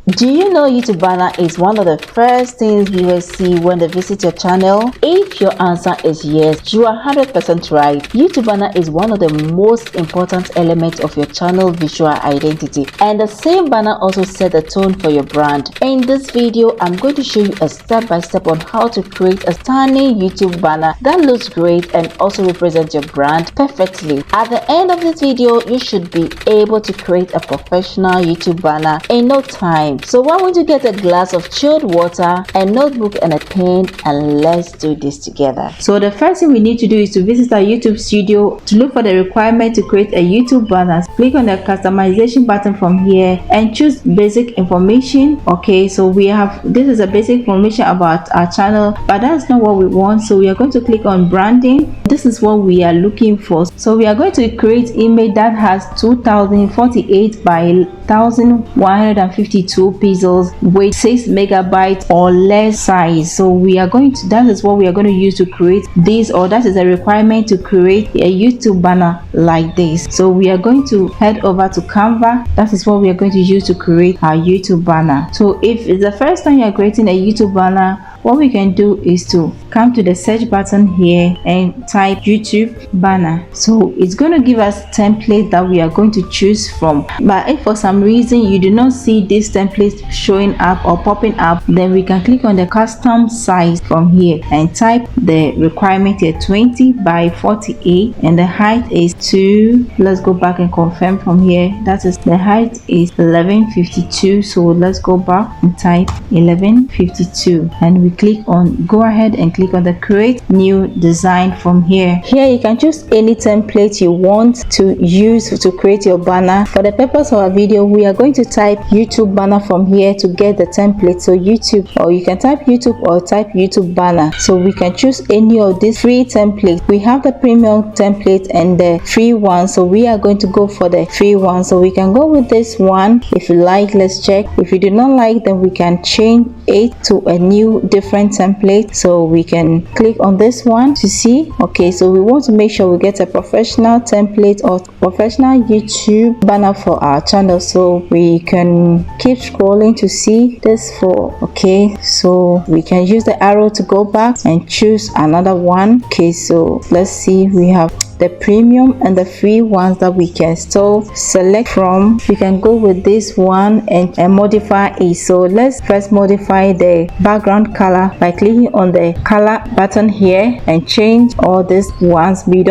Do you know YouTube banner is one of the first things viewers see when they visit your channel? If your answer is yes, you are 100% right. YouTube banner is one of the most important elements of your channel visual identity, and the same banner also sets the tone for your brand. In this video, I'm going to show you a step-by-step on how to create a stunning YouTube banner that looks great and also represents your brand perfectly. At the end of this video, you should be able to create a professional YouTube banner in no time. So why don't you get a glass of chilled water, a notebook and a pen, and let's do this together. So the first thing we need to do is to visit our YouTube studio to look for the requirement to create a YouTube banner. Click on the customization button from here and choose basic information. Okay, so this is a basic information about our channel, but that's not what we want. So we are going to click on branding. This is what we are looking for. So we are going to create image that has 2048 by 1152 pixels with 6 megabytes or less size. So that is what we are going to use to create this, or that is a requirement to create a YouTube banner like this. So we are going to head over to Canva. That is what we are going to use to create our YouTube banner. So if it's the first time you are creating a YouTube banner, what we can do is to come to the search button here and type YouTube banner. So it's going to give us template that we are going to choose from. But if for some reason you do not see this template showing up or popping up, then we can click on the custom size from here and type the requirement here, 20 by 48, and the height is 2. Let's go back and confirm from here. That is, the height is 1152. So let's go back and type 1152, and we click on go ahead and click on the create new design from here. Here you can choose any template you want to use to create your banner. For the purpose of our video, we are going to type YouTube banner from here to get the template. So YouTube, or you can type YouTube or type YouTube banner. So we can choose any of these free templates. We have the premium template and the free one, so we are going to go for the free one. So we can go with this one. If you like, let's check. If you do not like, then we can change it to a new different template. So we can click on this one to see. Okay, so we want to make sure we get a professional template or professional YouTube banner for our channel. So we can keep scrolling to see this for. Okay, so we can use the arrow to go back and choose another one. Okay, so let's see, we have the premium and the free ones that we can still select from. We can go with this one and modify it. So let's first modify the background color by clicking on the color button here and change all these ones. We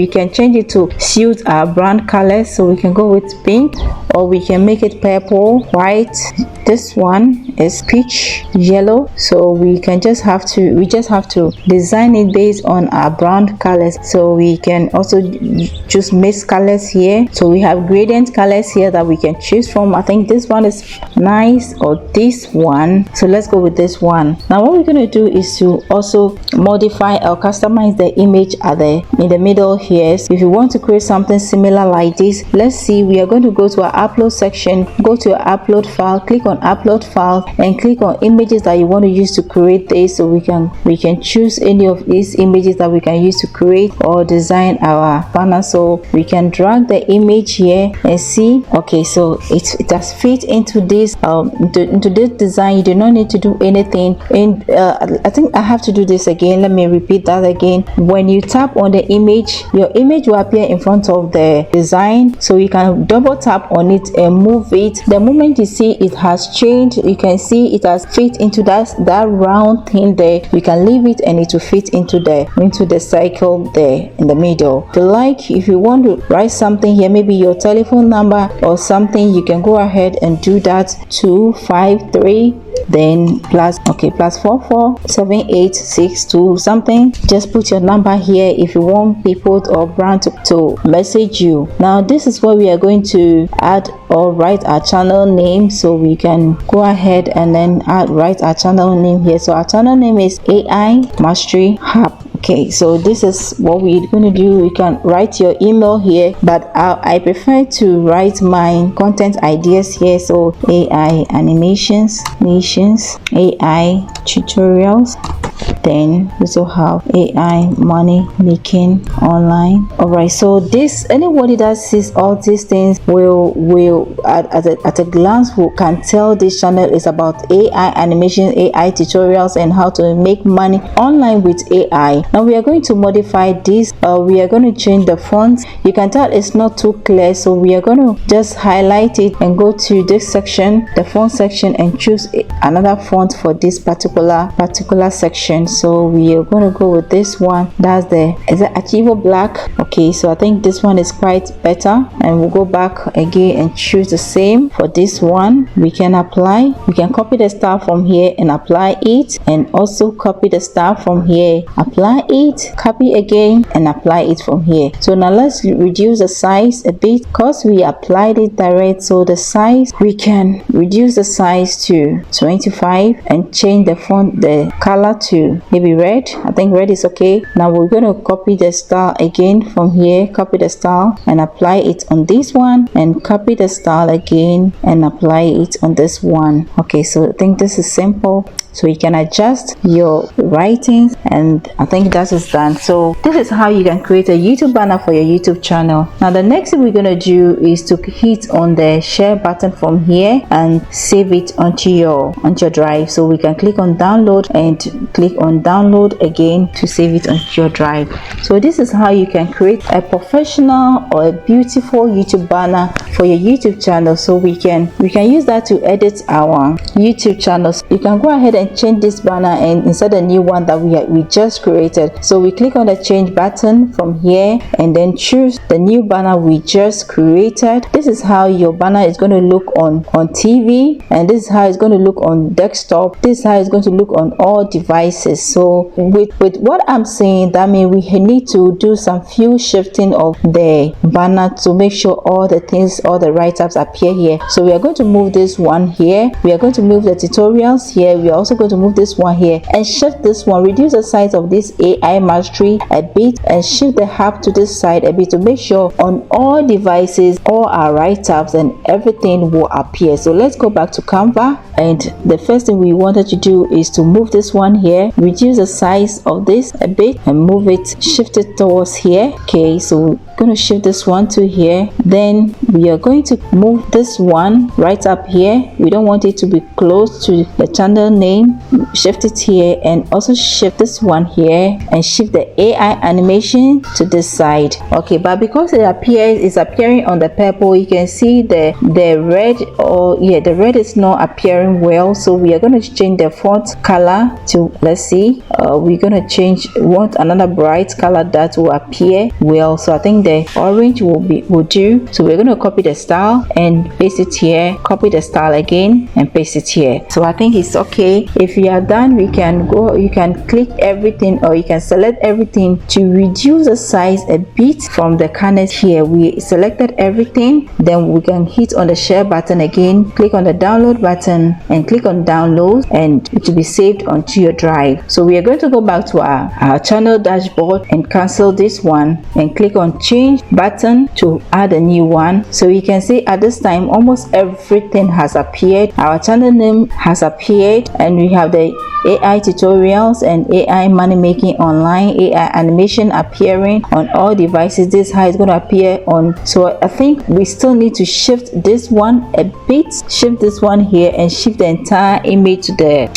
can change it to suit our brand color. So we can go with pink, or we can make it purple, white. This one is peach yellow. So we just have to design it based on our brand colors. So we can also choose mixed colors here. So we have gradient colors here that we can choose from. I think this one is nice, or this one. So let's go with this one. Now what we're going to do is to also modify or customize the image in the middle here. So if you want to create something similar like this, let's see, we are going to go to our upload section, go to our upload file, click on upload file, and click on images that you want to use to create this. So we can choose any of these images that we can use to create or design our banner. So we can drag the image here and see. Okay, so it has fit into this into this design. You do not need to do anything. And I think I have to do this again. Let me repeat that again. When you tap on the image, your image will appear in front of the design. So you can double tap on it and move it. The moment you see it has changed, you can see it has fit into that round thing there. You can leave it and it will fit into the circle there in the middle. If you want to write something here, maybe your telephone number or something, you can go ahead and do that. 253 then +447862 something. Just put your number here if you want people or brand to message you. Now this is where we are going to add or write our channel name. So we can go ahead and then write our channel name here. So our channel name is AI Mastery Hub. Okay, so this is what we're going to do. You can write your email here, but I prefer to write my content ideas here. So AI animations, AI tutorials, then we also have AI money making online. All right, so this, anybody that sees all these things will at a glance can tell this channel is about AI animation, AI tutorials, and how to make money online with AI. Now we are going to modify this. We are going to change the font. You can tell it's not too clear, so we are going to just highlight it and go to this section, the font section, and choose another font for this particular section. So we are going to go with this one. That's the Achievo Black. Okay, so I think this one is quite better, and we'll go back again and choose the same for this one. We can apply, we can copy the style from here and apply it, and also copy the style from here, apply it, copy again and apply it from here. So now let's reduce the size a bit because we applied it direct. So the size, we can reduce the size to 25 and change the font, the color to maybe red. I think red is okay. Now we're going to copy the style again from here, copy the style and apply it on this one, and copy the style again and apply it on this one. Okay, so I think this is simple. So you can adjust your writings, and I think that is done. So this is how you can create a YouTube banner for your YouTube channel. Now the next thing we're going to do is to hit on the share button from here and save it onto your drive. So we can click on download and click on download again to save it onto your drive. So this is how you can create a professional or a beautiful YouTube banner for your YouTube channel. So we can use that to edit our YouTube channels. You can go ahead and change this banner and insert a new one that we just created. So we click on the change button from here and then choose the new banner we just created. This is how your banner is going to look on TV, and this is how it's going to look on desktop. This is how it's going to look on all devices. So with what I'm saying, that means we need to do some few shifting of the banner to make sure all the things, all the write-ups appear here. So we are going to move this one here, we are going to move the tutorials here, we are also going to move this one here and shift this one, reduce the size of this AI mastery a bit and shift the hub to this side a bit to make sure on all devices all our write-ups and everything will appear. So let's go back to Canva, and the first thing we wanted to do is to move this one here, reduce the size of this a bit and move it, shift it towards here. Okay, so we're going to shift this one to here. Then we are going to move this one right up here. We don't want it to be close to the channel name. Shift it here and also shift this one here and shift the AI animation to this side. Okay, but because it's appearing on the purple, you can see the red, or the red is not appearing well. So we are going to change the font color to, let's see, we're going to change, want another bright color that will appear well. So I think the orange will do. So we're going to copy the style and paste it here, copy the style again and paste it here. So I think it's okay. If you are done, we can go, you can click everything or you can select everything to reduce the size a bit from the corners here. We selected everything, then we can hit on the share button again, click on the download button and click on download, and it will be saved onto your drive. So we are going to go back to our channel dashboard and cancel this one and click on change button to add a new one. So you can see at this time almost everything has appeared. Our channel name has appeared, and we have the AI tutorials and AI money making online, AI animation appearing on all devices. This is how it's going to appear on. So I think we still need to shift this one a bit, shift this one here and shift the entire image to the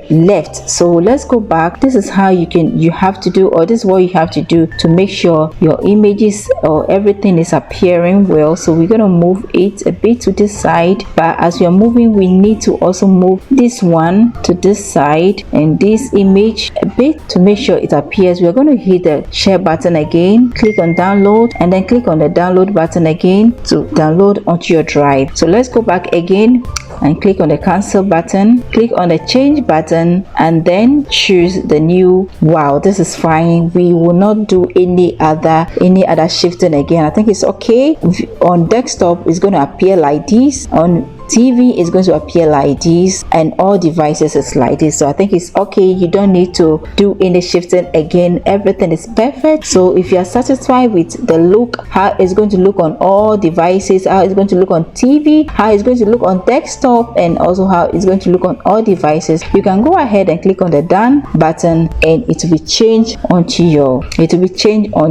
left. So let's go back. This is how you have to do, or this is what you have to do to make sure your images or everything is appearing well. So we're going to move it a bit to this side, but as we are moving, we need to also move this one to this side and this image a bit to make sure it appears. We're going to hit the share button again, click on download, and then click on the download button again to download onto your drive. So let's go back again and click on the cancel button, click on the change button, and then choose the new. Wow, this is fine. We will not do any other shifting again. I think it's okay. On desktop it's going to appear like this. On TV is going to appear like this, and all devices is like this. So I think it's okay. You don't need to do any shifting again. Everything is perfect. So if you are satisfied with the look, how it's going to look on all devices, how it's going to look on TV, how it's going to look on desktop, and also how it's going to look on all devices, you can go ahead and click on the done button, and it will be changed on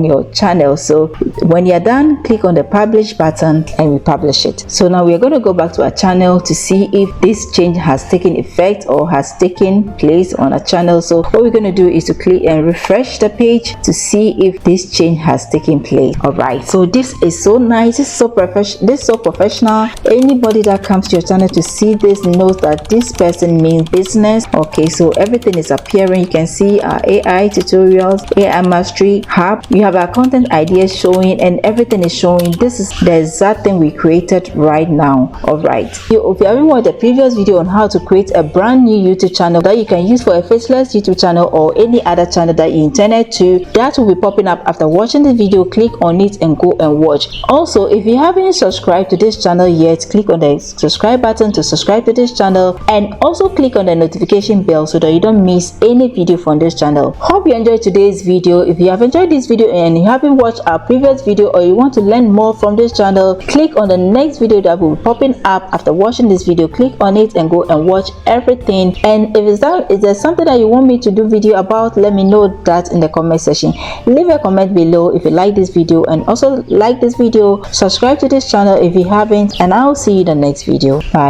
your channel. So when you're done, click on the publish button and we publish it. So now we are going to go back to our channel to see if this change has taken effect or has taken place on our channel. So what we're going to do is to click and refresh the page to see if this change has taken place. All right, so this is so nice. This is so professional. Anybody that comes to your channel to see this knows that this person means business. Okay, so everything is appearing. You can see our AI tutorials, AI mastery hub. You have our content ideas showing, and everything is showing. This is the exact thing we created right now. All right, if you haven't watched the previous video on how to create a brand new YouTube channel that you can use for a faceless YouTube channel or any other channel that you intended to, that will be popping up after watching the video. Click on it and go and watch. Also, if you haven't subscribed to this channel yet, click on the subscribe button to subscribe to this channel, and also click on the notification bell so that you don't miss any video from this channel. Hope you enjoyed today's video. If you have enjoyed this video and you haven't watched our previous video, or you want to learn more from this channel, click on the next video that will be popping up after watching this video. Click on it and go and watch everything. And if there's something that you want me to do video about, let me know that in the comment section. Leave a comment below if you like this video, and also like this video, subscribe to this channel if you haven't, and I'll see you in the next video. Bye.